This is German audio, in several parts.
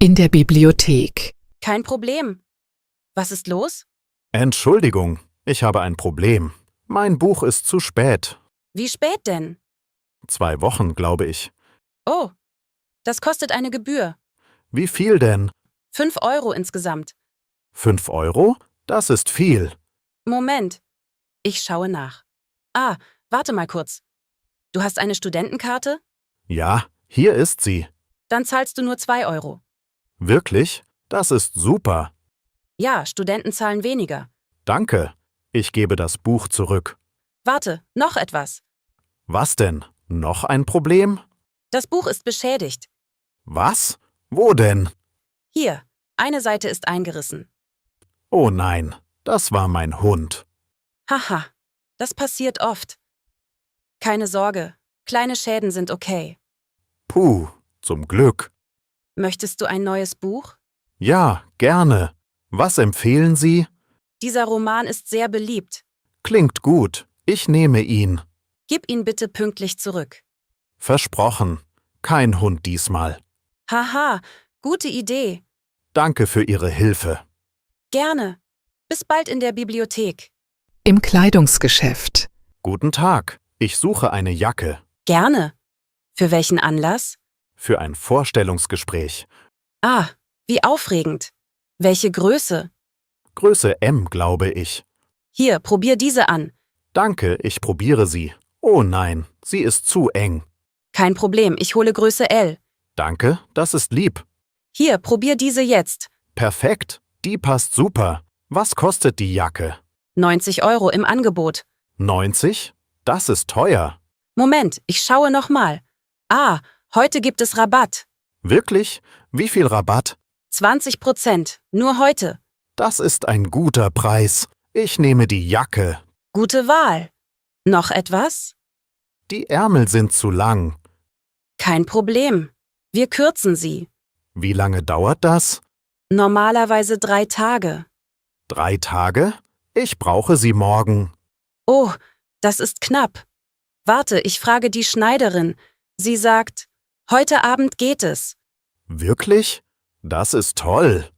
In der Bibliothek. Kein Problem. Was ist los? Entschuldigung, ich habe ein Problem. Mein Buch ist zu spät. Wie spät denn? 2 Wochen, glaube ich. Oh, das kostet eine Gebühr. Wie viel denn? 5 Euro insgesamt. 5 Euro? Das ist viel. Moment, ich schaue nach. Ah, warte mal kurz. Du hast eine Studentenkarte? Ja, hier ist sie. Dann zahlst du nur 2 Euro. Wirklich? Das ist super. Ja, Studenten zahlen weniger. Danke. Ich gebe das Buch zurück. Warte, noch etwas. Was denn? Noch ein Problem? Das Buch ist beschädigt. Was? Wo denn? Hier, eine Seite ist eingerissen. Oh nein, das war mein Hund. Haha, das passiert oft. Keine Sorge, kleine Schäden sind okay. Puh, zum Glück. Möchtest du ein neues Buch? Ja, gerne. Was empfehlen Sie? Dieser Roman ist sehr beliebt. Klingt gut. Ich nehme ihn. Gib ihn bitte pünktlich zurück. Versprochen. Kein Hund diesmal. Haha, gute Idee. Danke für Ihre Hilfe. Gerne. Bis bald in der Bibliothek. Im Kleidungsgeschäft. Guten Tag. Ich suche eine Jacke. Gerne. Für welchen Anlass? Für ein Vorstellungsgespräch. Ah, wie aufregend. Welche Größe? Größe M, glaube ich. Hier, probier diese an. Danke, ich probiere sie. Oh nein, sie ist zu eng. Kein Problem, ich hole Größe L. Danke, das ist lieb. Hier, probier diese jetzt. Perfekt, die passt super. Was kostet die Jacke? 90 Euro im Angebot. 90? Das ist teuer. Moment, ich schaue nochmal. Ah, heute gibt es Rabatt. Wirklich? Wie viel Rabatt? 20%, nur heute. Das ist ein guter Preis. Ich nehme die Jacke. Gute Wahl. Noch etwas? Die Ärmel sind zu lang. Kein Problem. Wir kürzen sie. Wie lange dauert das? Normalerweise 3 Tage. 3 Tage? Ich brauche sie morgen. Oh, das ist knapp. Warte, ich frage die Schneiderin. Sie sagt, heute Abend geht es. Wirklich? Das ist toll.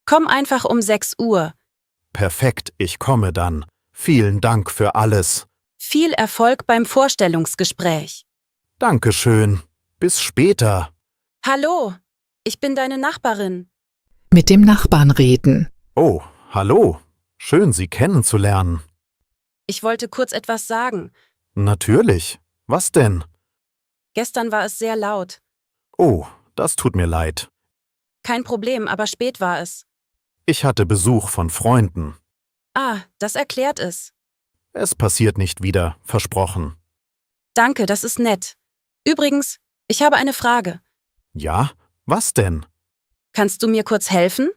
Komm einfach um 6 Uhr. Perfekt, ich komme dann. Vielen Dank für alles. Viel Erfolg beim Vorstellungsgespräch. Dankeschön. Bis später. Hallo, ich bin deine Nachbarin. Mit dem Nachbarn reden. Oh, hallo. Schön, Sie kennenzulernen. Ich wollte kurz etwas sagen. Natürlich. Was denn? Gestern war es sehr laut. Oh, das tut mir leid. Kein Problem, aber spät war es. Ich hatte Besuch von Freunden. Ah, das erklärt es. Es passiert nicht wieder, versprochen. Danke, das ist nett. Übrigens, ich habe eine Frage. Ja? Was denn? Kannst du mir kurz helfen?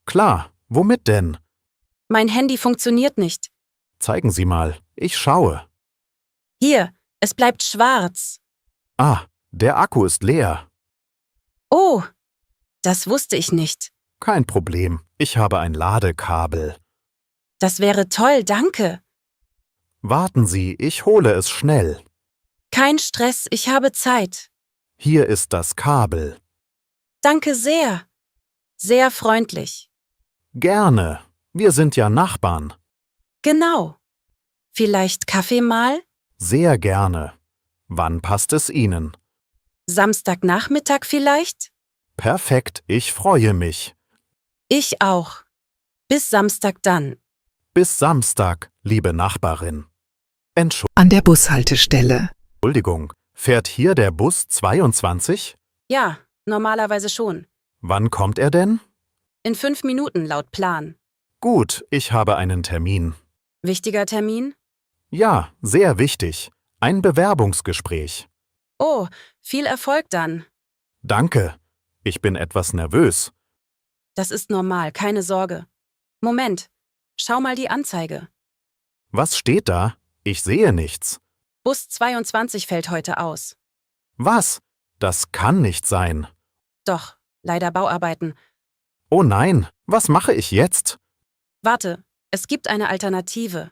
Klar, womit denn? Mein Handy funktioniert nicht. Zeigen Sie mal, ich schaue. Hier, es bleibt schwarz. Ah, der Akku ist leer. Oh, das wusste ich nicht. Kein Problem, ich habe ein Ladekabel. Das wäre toll, danke. Warten Sie, ich hole es schnell. Kein Stress, ich habe Zeit. Hier ist das Kabel. Danke sehr. Sehr freundlich. Gerne, wir sind ja Nachbarn. Genau. Vielleicht Kaffee mal? Sehr gerne. Wann passt es Ihnen? Samstagnachmittag vielleicht? Perfekt, ich freue mich. Ich auch. Bis Samstag dann. Bis Samstag, liebe Nachbarin. An der Bushaltestelle. Entschuldigung, fährt hier der Bus 22? Ja, normalerweise schon. Wann kommt er denn? In 5 Minuten laut Plan. Gut, ich habe einen Termin. Wichtiger Termin? Ja, sehr wichtig. Ein Bewerbungsgespräch. Oh, viel Erfolg dann. Danke. Ich bin etwas nervös. Das ist normal, keine Sorge. Moment, schau mal die Anzeige. Was steht da? Ich sehe nichts. Bus 22 fällt heute aus. Was? Das kann nicht sein. Doch, leider Bauarbeiten. Oh nein, was mache ich jetzt? Warte, es gibt eine Alternative.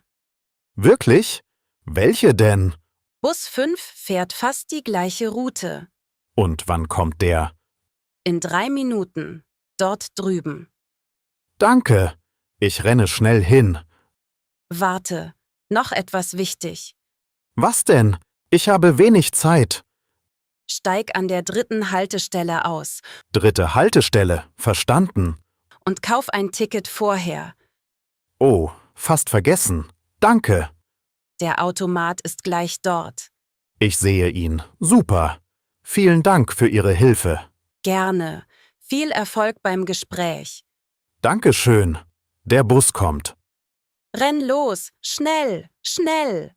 Wirklich? Welche denn? Bus 5 fährt fast die gleiche Route. Und wann kommt der? In 3 Minuten. Dort drüben. Danke. Ich renne schnell hin. Warte. Noch etwas wichtig. Was denn? Ich habe wenig Zeit. Steig an der 3. Haltestelle aus 3. Haltestelle. Verstanden. und kauf ein Ticket vorher. Oh, fast vergessen. Danke. Der Automat ist gleich dort. Ich sehe ihn. Super. Vielen Dank für Ihre Hilfe. Gerne. Viel Erfolg beim Gespräch. Dankeschön. Der Bus kommt. Renn los. Schnell. Schnell.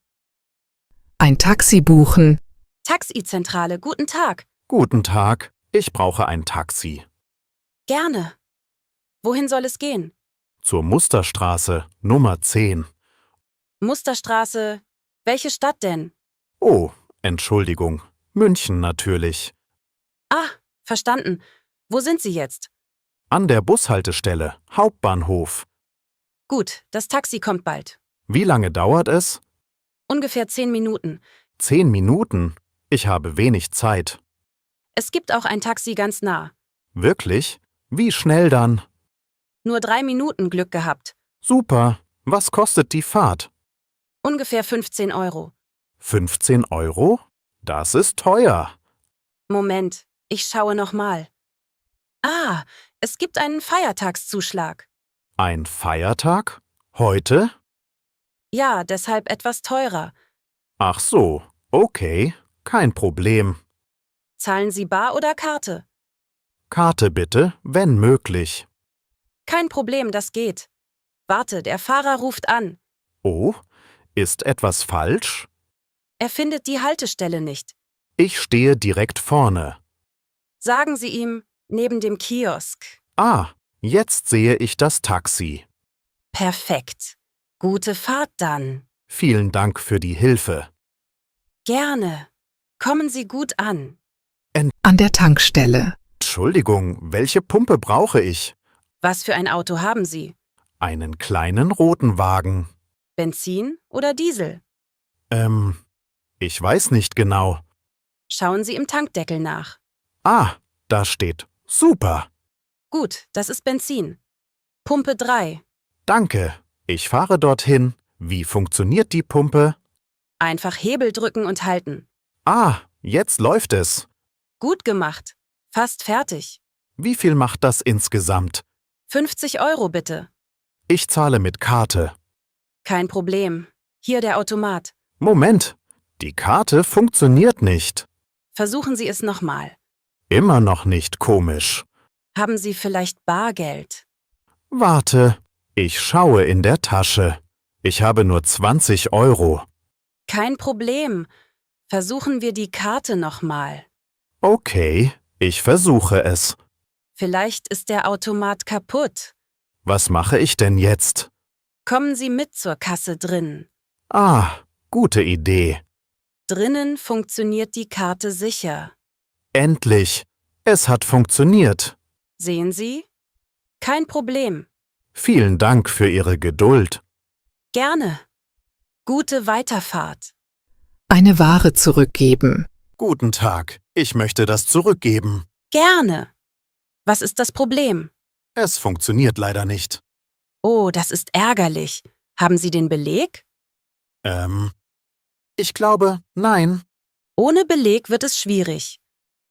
Ein Taxi buchen. Taxizentrale, guten Tag. Guten Tag. Ich brauche ein Taxi. Gerne. Wohin soll es gehen? Zur Musterstraße, Nummer 10. Musterstraße. Welche Stadt denn? Oh, Entschuldigung. München natürlich. Ah, verstanden. Wo sind Sie jetzt? An der Bushaltestelle, Hauptbahnhof. Gut, das Taxi kommt bald. Wie lange dauert es? Ungefähr 10 Minuten. 10 Minuten. Ich habe wenig Zeit. Es gibt auch ein Taxi ganz nah. Wirklich? Wie schnell dann? Nur 3 Minuten Glück gehabt. Super. Was kostet die Fahrt? Ungefähr 15 Euro. 15 Euro? Das ist teuer. Moment, ich schaue nochmal. Ah, es gibt einen Feiertagszuschlag. Ein Feiertag? Heute? Ja, deshalb etwas teurer. Ach so, okay, kein Problem. Zahlen Sie bar oder Karte? Karte bitte, wenn möglich. Kein Problem, das geht. Warte, der Fahrer ruft an. Oh, ist etwas falsch? Er findet die Haltestelle nicht. Ich stehe direkt vorne. Sagen Sie ihm, neben dem Kiosk. Ah, jetzt sehe ich das Taxi. Perfekt. Gute Fahrt dann. Vielen Dank für die Hilfe. Gerne. Kommen Sie gut an. An der Tankstelle. Entschuldigung, welche Pumpe brauche ich? Was für ein Auto haben Sie? Einen kleinen roten Wagen. Benzin oder Diesel? Ich weiß nicht genau. Schauen Sie im Tankdeckel nach. Ah, da steht super. Gut, das ist Benzin. Pumpe 3. Danke. Ich fahre dorthin. Wie funktioniert die Pumpe? Einfach Hebel drücken und halten. Ah, jetzt läuft es. Gut gemacht. Fast fertig. Wie viel macht das insgesamt? 50 Euro bitte. Ich zahle mit Karte. Kein Problem. Hier der Automat. Moment, die Karte funktioniert nicht. Versuchen Sie es nochmal. Immer noch nicht komisch. Haben Sie vielleicht Bargeld? Warte, ich schaue in der Tasche. Ich habe nur 20 Euro. Kein Problem. Versuchen wir die Karte nochmal. Okay, ich versuche es. Vielleicht ist der Automat kaputt. Was mache ich denn jetzt? Kommen Sie mit zur Kasse drin. Ah, gute Idee. Drinnen funktioniert die Karte sicher. Endlich. Es hat funktioniert. Sehen Sie? Kein Problem. Vielen Dank für Ihre Geduld. Gerne. Gute Weiterfahrt. Eine Ware zurückgeben. Guten Tag. Ich möchte das zurückgeben. Gerne. Was ist das Problem? Es funktioniert leider nicht. Oh, das ist ärgerlich. Haben Sie den Beleg? Ich glaube, nein. Ohne Beleg wird es schwierig.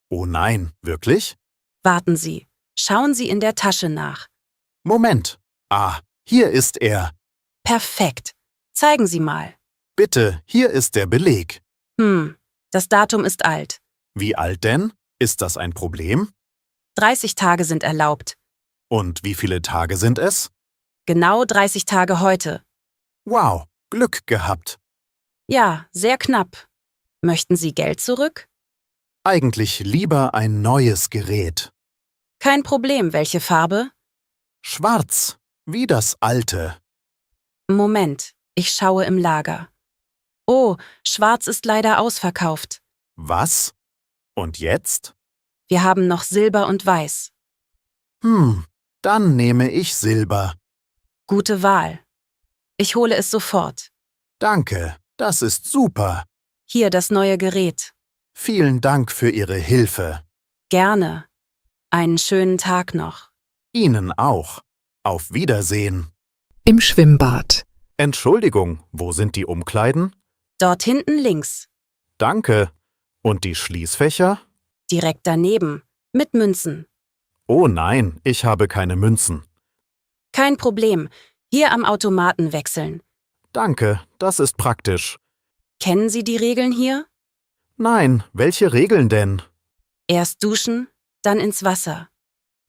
Oh nein, wirklich? Warten Sie. Schauen Sie in der Tasche nach. Moment. Ah, hier ist er. Perfekt. Zeigen Sie mal. Bitte, hier ist der Beleg. Das Datum ist alt. Wie alt denn? Ist das ein Problem? 30 Tage sind erlaubt. Und wie viele Tage sind es? Genau 30 Tage heute. Wow, Glück gehabt. Ja, sehr knapp. Möchten Sie Geld zurück? Eigentlich lieber ein neues Gerät. Kein Problem. Welche Farbe? Schwarz, wie das alte. Moment, ich schaue im Lager. Oh, schwarz ist leider ausverkauft. Was? Und jetzt? Wir haben noch Silber und Weiß. Dann nehme ich Silber. Gute Wahl. Ich hole es sofort. Danke, das ist super. Hier das neue Gerät. Vielen Dank für Ihre Hilfe. Gerne. Einen schönen Tag noch. Ihnen auch. Auf Wiedersehen. Im Schwimmbad. Entschuldigung, wo sind die Umkleiden? Dort hinten links. Danke. Und die Schließfächer? Direkt daneben. Mit Münzen. Oh nein, ich habe keine Münzen. Kein Problem. Hier am Automaten wechseln. Danke, das ist praktisch. Kennen Sie die Regeln hier? Nein, welche Regeln denn? Erst duschen, dann ins Wasser.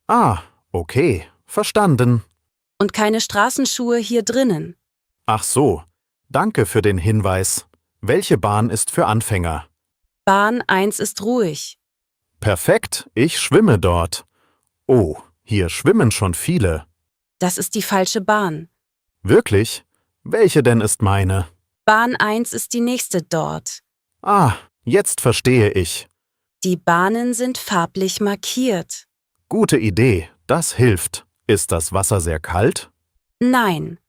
Ah, okay, verstanden. Und keine Straßenschuhe hier drinnen. Ach so, danke für den Hinweis. Welche Bahn ist für Anfänger? Bahn 1 ist ruhig. Perfekt, ich schwimme dort. Oh, hier schwimmen schon viele. Das ist die falsche Bahn. Wirklich? Welche denn ist meine? Bahn 1 ist die nächste dort. Ah, jetzt verstehe ich. Die Bahnen sind farblich markiert. Gute Idee, das hilft. Ist das Wasser sehr kalt? Nein.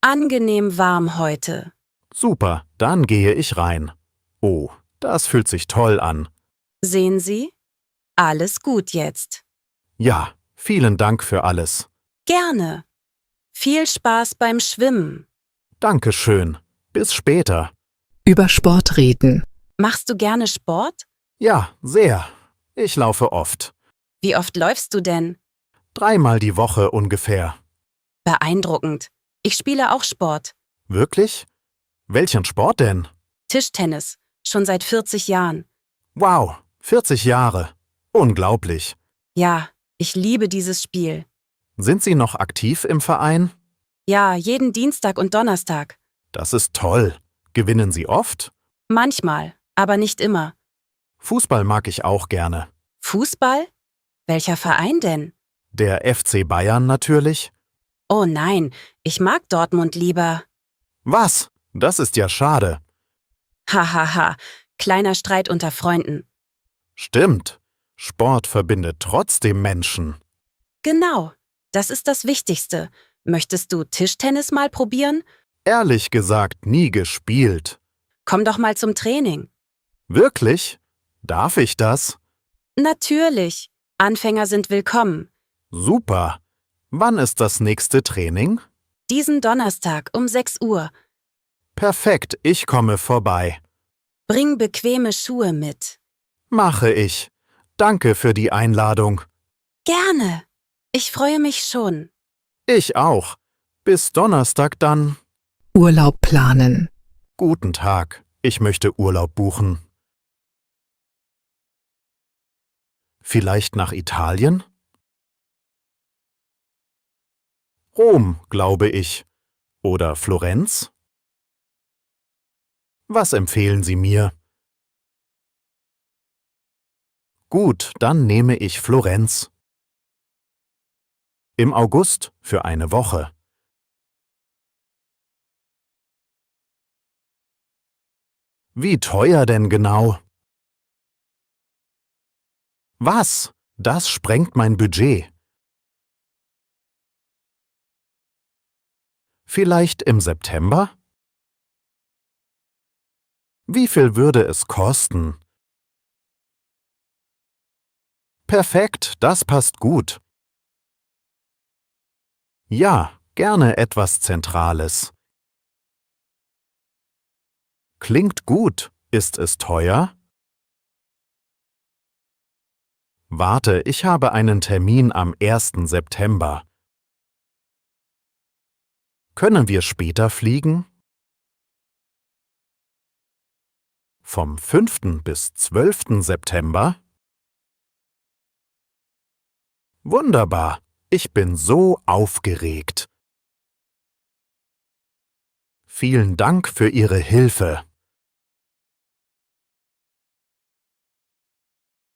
Angenehm warm heute. Super, dann gehe ich rein. Oh, das fühlt sich toll an. Sehen Sie? Alles gut jetzt. Ja, vielen Dank für alles. Gerne. Viel Spaß beim Schwimmen. Dankeschön. Bis später. Über Sport reden. Machst du gerne Sport? Ja, sehr. Ich laufe oft. Wie oft läufst du denn? 3-mal die Woche ungefähr. Beeindruckend. Ich spiele auch Sport. Wirklich? Welchen Sport denn? Tischtennis. Schon seit 40 Jahren. Wow, 40 Jahre. Unglaublich. Ja, ich liebe dieses Spiel. Sind Sie noch aktiv im Verein? Ja, jeden Dienstag und Donnerstag. Das ist toll. Gewinnen Sie oft? Manchmal, aber nicht immer. Fußball mag ich auch gerne. Fußball? Welcher Verein denn? Der FC Bayern natürlich. Oh nein, ich mag Dortmund lieber. Was? Das ist ja schade. Hahaha, kleiner Streit unter Freunden. Stimmt. Sport verbindet trotzdem Menschen. Genau, das ist das Wichtigste. Möchtest du Tischtennis mal probieren? Ehrlich gesagt nie gespielt. Komm doch mal zum Training. Wirklich? Darf ich das? Natürlich, Anfänger sind willkommen. Super. Wann ist das nächste Training? Diesen Donnerstag um 6 Uhr. Perfekt, ich komme vorbei. Bring bequeme Schuhe mit. Mache ich. Danke für die Einladung. Gerne. Ich freue mich schon. Ich auch. Bis Donnerstag dann. Urlaub planen. Guten Tag. Ich möchte Urlaub buchen. Vielleicht nach Italien? Rom, glaube ich. Oder Florenz? Was empfehlen Sie mir? Gut, dann nehme ich Florenz. Im August für eine Woche. Wie teuer denn genau? Was? Das sprengt mein Budget. Vielleicht im September? Wie viel würde es kosten? Perfekt, das passt gut. Ja, gerne etwas Zentrales. Klingt gut. Ist es teuer? Warte, ich habe einen Termin am 1. September. Können wir später fliegen? Vom 5. bis 12. September? Wunderbar. Ich bin so aufgeregt. Vielen Dank für Ihre Hilfe.